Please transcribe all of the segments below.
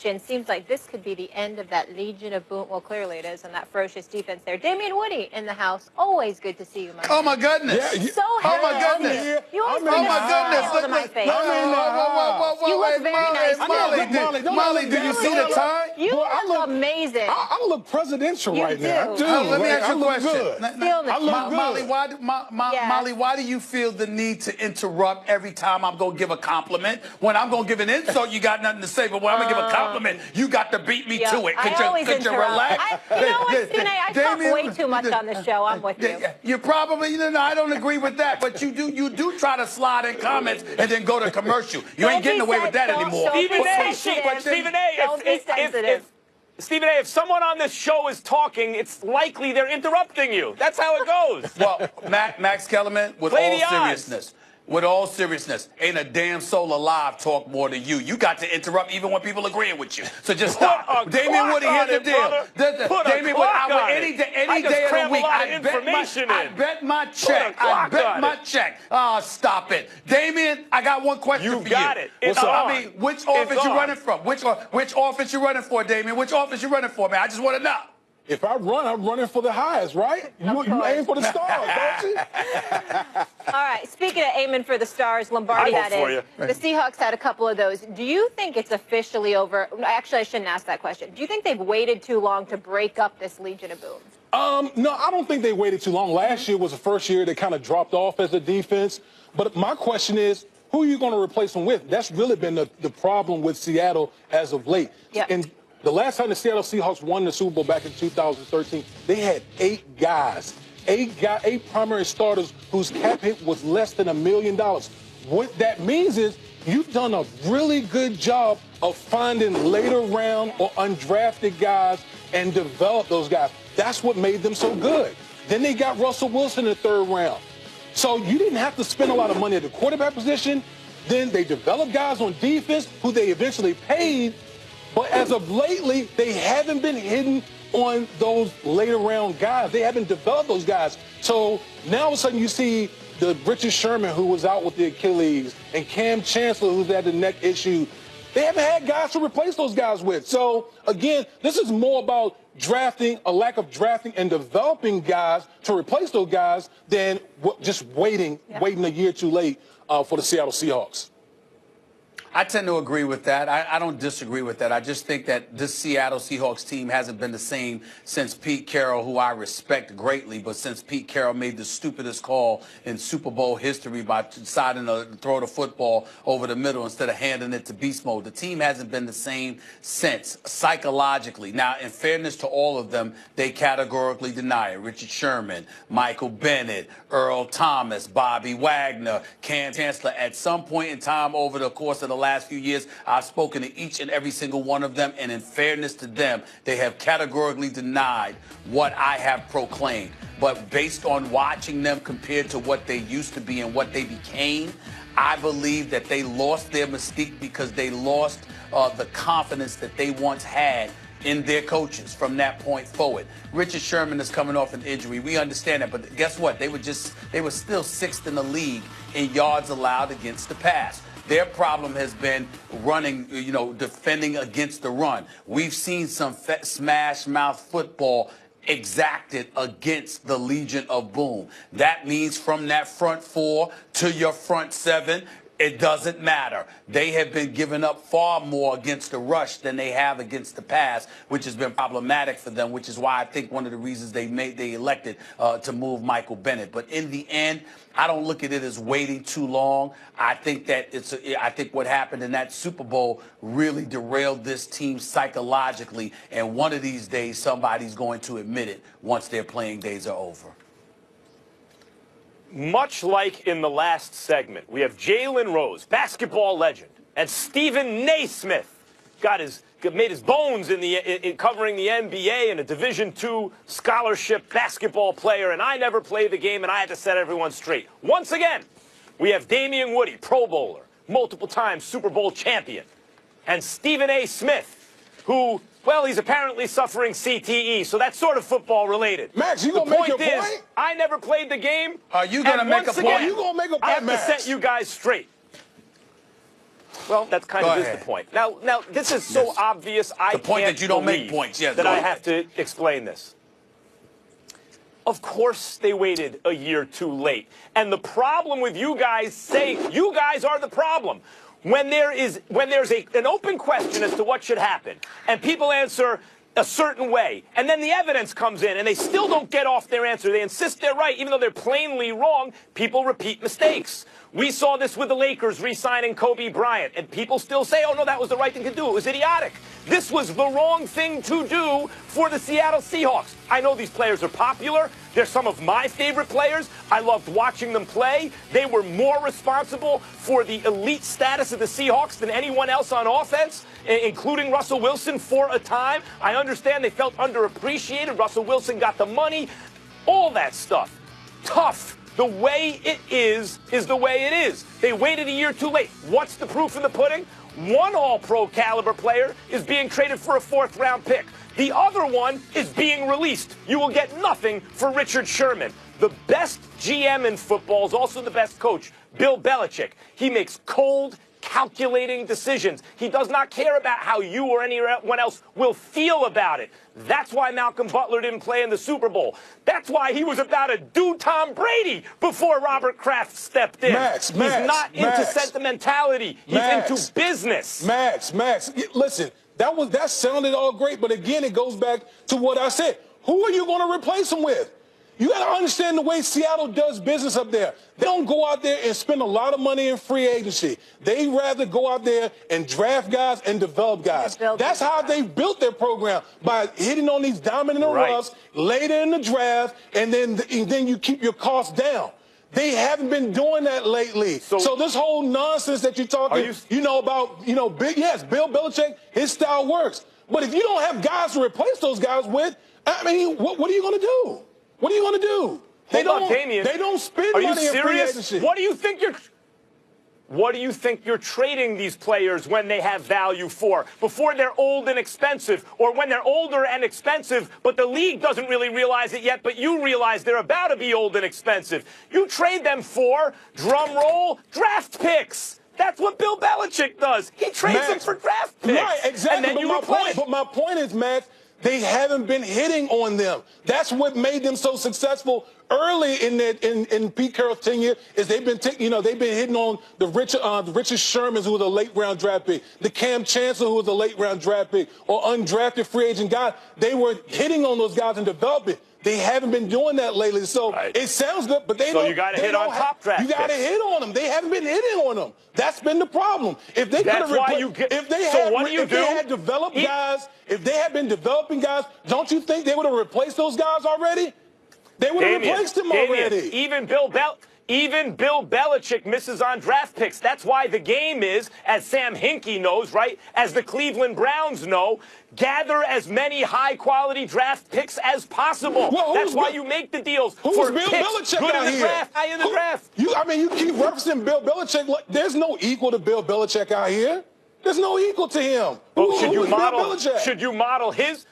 question. Seems like this could be the end of that Legion of Boom. Well, clearly it is, and that ferocious defense there. Damian Woody in the house. Always good to see you, my Oh, man. my goodness. Yeah, so oh, happy my to see goodness. you. You always Oh, bring my a smile goodness. to my face. You look very nice. Molly, do you see the tie? You look amazing. I look presidential You right do. now. I do. Let me ask you a look question. good. I look good. Molly, why do you feel the need to interrupt every time I'm going to give a compliment? When I'm going to give an insult, you got nothing to say. But when I'm going to give a compliment, you got to beat me to it. Could you relax? You know what, Stephen A., I talk way too much on the show. I'm with you. You probably, I don't agree with that. But you do try to slide in comments and then go to commercial. You ain't getting away with that anymore. Stephen A., if someone on this show is talking, it's likely they're interrupting you. That's how it goes. Well, Max Kellerman, with all seriousness, ain't a damn soul alive talk more than you. You got to interrupt even when people agreeing with you. So just stop. Damian Woody, here's the deal. Damian Woody, any day of the week, I bet my check. Stop it. Damian, I got one question for you. You got it. Which offense you running from? Which offense you running for, Damian? Which offense you running for, man? I just want to know. If I run, I'm running for the highest, right? You aim for the stars, don't you? All right. Speaking of aiming for the stars, Lombardi had it. The Seahawks had a couple of those. Do you think it's officially over? Actually, I shouldn't ask that question. Do you think they've waited too long to break up this Legion of Boom? No, I don't think they waited too long. Last year was the first year they kind of dropped off as a defense. But my question is, who are you going to replace them with? That's really been the problem with Seattle as of late. Yeah. And the last time the Seattle Seahawks won the Super Bowl back in 2013, they had 8 guys, 8 primary starters whose cap hit was less than $1 million. What that means is you've done a really good job of finding later round or undrafted guys and develop those guys. That's what made them so good. Then they got Russell Wilson in the 3rd round. So you didn't have to spend a lot of money at the quarterback position. Then they developed guys on defense who they eventually paid. But as of lately, they haven't been hitting on those later round guys. They haven't developed those guys. So now all of a sudden you see the Richard Sherman, who was out with the Achilles, and Cam Chancellor, who's had the neck issue. They haven't had guys to replace those guys with. So, again, this is more about drafting, a lack of drafting and developing guys to replace those guys than just waiting a year too late for the Seattle Seahawks. I tend to agree with that. I don't disagree with that. I just think that this Seattle Seahawks team hasn't been the same since Pete Carroll, who I respect greatly, but since Pete Carroll made the stupidest call in Super Bowl history by deciding to throw the football over the middle instead of handing it to beast mode. The team hasn't been the same since, psychologically. Now, in fairness to all of them, they categorically deny it. Richard Sherman, Michael Bennett, Earl Thomas, Bobby Wagner, Cam Chancellor. At some point in time over the course of the last few years, I've spoken to each and every single one of them, and in fairness to them, they have categorically denied what I have proclaimed. But based on watching them compared to what they used to be and what they became, I believe that they lost their mystique because they lost the confidence that they once had in their coaches from that point forward. Richard Sherman is coming off an injury. We understand that, but guess what? They were still 6th in the league in yards allowed against the pass. Their problem has been running, defending against the run. We've seen some smash mouth football exacted against the Legion of Boom. That means from that front 4 to your front 7, it doesn't matter. They have been giving up far more against the rush than they have against the pass, which has been problematic for them, which is why I think one of the reasons they elected to move Michael Bennett. But in the end, I don't look at it as waiting too long. I think that I think what happened in that Super Bowl really derailed this team psychologically, and one of these days somebody's going to admit it once their playing days are over. Much like in the last segment, we have Jalen Rose, basketball legend, and Stephen Naismith made his bones in covering the NBA and a Division II scholarship basketball player, and I never played the game, and I had to set everyone straight. Once again, we have Damian Woody, Pro Bowler, multiple-time Super Bowl champion, and Stephen A. Smith, who, well, he's apparently suffering CTE, so that's sort of football related. Max, you gonna make your point? I never played the game. Are you gonna make a point? You gonna make a point, I have Max? to set you guys straight. Well, that's kind of the point. Now, this is so obvious. I the point that you don't make points. Yes, that I have to explain this. Of course they waited a year too late. And the problem with you guys saying you guys are the problem. When there's an open question as to what should happen, and people answer a certain way, and then the evidence comes in, and they still don't get off their answer. They insist they're right, even though they're plainly wrong. People repeat mistakes. We saw this with the Lakers re-signing Kobe Bryant, and people still say, oh, no, that was the right thing to do. It was idiotic. This was the wrong thing to do for the Seattle Seahawks. I know these players are popular. They're some of my favorite players. I loved watching them play. They were more responsible for the elite status of the Seahawks than anyone else on offense, including Russell Wilson for a time. I understand they felt underappreciated. Russell Wilson got the money. All that stuff. Tough. The way it is the way it is. They waited a year too late. What's the proof in the pudding? One all-pro caliber player is being traded for a fourth-round pick. The other one is being released. You will get nothing for Richard Sherman. The best GM in football is also the best coach, Bill Belichick. He makes cold, calculating decisions. He does not care about how you or anyone else will feel about it. That's why Malcolm Butler didn't play in the Super Bowl. That's why he was about to do Tom Brady before Robert Kraft stepped in. He's not into sentimentality. He's into business. Max, listen, that sounded all great, but again, it goes back to what I said. Who are you going to replace him with? You got to understand the way Seattle does business up there. They don't go out there and spend a lot of money in free agency. They rather go out there and draft guys and develop guys. That's how they built their program, by hitting on these diamond in the rough later in the draft, and then you keep your costs down. They haven't been doing that lately. So this whole nonsense that you're talking, about, Bill Belichick, his style works. But if you don't have guys to replace those guys with, I mean, what are you going to do? What are you going to do? They don't spend money in free agency. What do you think you're trading these players when they have value for? Before they're old and expensive, or when they're older and expensive, but the league doesn't really realize it yet, but you realize they're about to be old and expensive. You trade them for, drum roll, draft picks. That's what Bill Belichick does. He trades them for draft picks. Right, exactly. And then you replace. But my point is, Max, they haven't been hitting on them. That's what made them so successful early in Pete Carroll's tenure. Is they've been hitting on the Richard Shermans, who was a late round draft pick, the Cam Chancellor, who was a late round draft pick, or undrafted free agent guy. They were hitting on those guys and developing. They haven't been doing that lately. So it sounds good, but they don't. So you got to hit on top draft. You got to hit on them. They haven't been hitting on them. That's been the problem. If they had developed guys, if they had been developing guys, don't you think they would have replaced those guys already? They would have replaced them already. Even Bill Belichick misses on draft picks. That's why the game is, as Sam Hinkie knows, right, as the Cleveland Browns know, gather as many high-quality draft picks as possible. That's why you make the deals for Bill picks Belichick good out in the here? draft, high in the draft. You keep referencing Bill Belichick. There's no equal to Bill Belichick out here. There's no equal to him. Should you model his?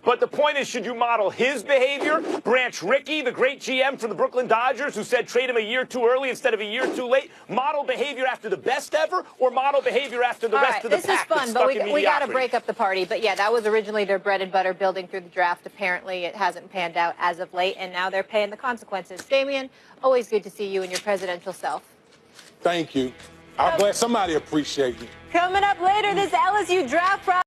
But the point is, should you model his behavior? Branch Rickey, the great GM for the Brooklyn Dodgers, who said trade him a year too early instead of a year too late, model behavior after the best ever, or model behavior after the rest of the pack? This is fun, but we got to break up the party. But yeah, that was originally their bread and butter, building through the draft. Apparently, it hasn't panned out as of late, and now they're paying the consequences. Damian, always good to see you and your presidential self. Thank you. I'm glad somebody appreciates you. Coming up later, this LSU draft process.